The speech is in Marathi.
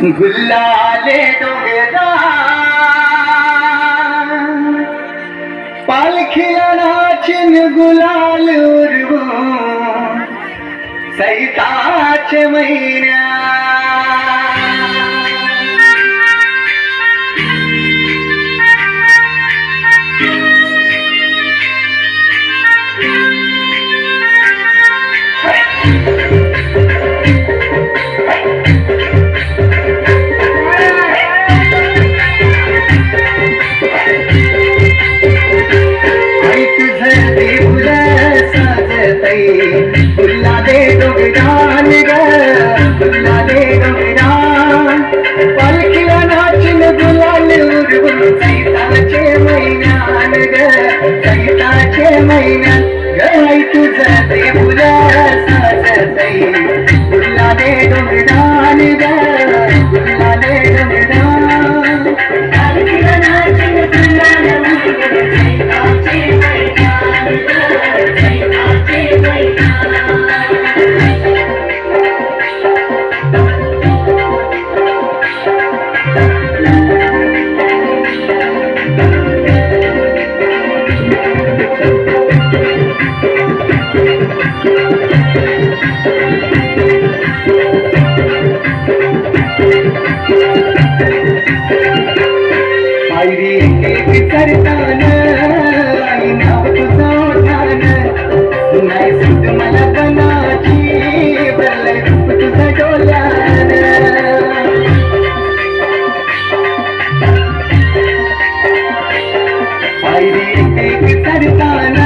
गुल्लाले डोंगरा पालखीला नाचिन गुलाल उरवू सैताचे महिन्या गुल्ला दे डोंगरान ग गुल्ला दे डोंगरान पालखीला नाचिन गुलाल उरवून सैताचे महिन्यान ग सैताचे महिन्यान ग तुझं ते फुला साजतई गुल्ला दे डोंगरान ग गुल्ला दे डोंगरान पालखीला नाचिन गुलाल उरवून सैताचे महिन्यान ग सैताचे पायरी एक करताना आई नाव तुझं ओठानं नाही सुट मला पणाची बरलय रूप तुझं डोल्यानं पायरी एक करताना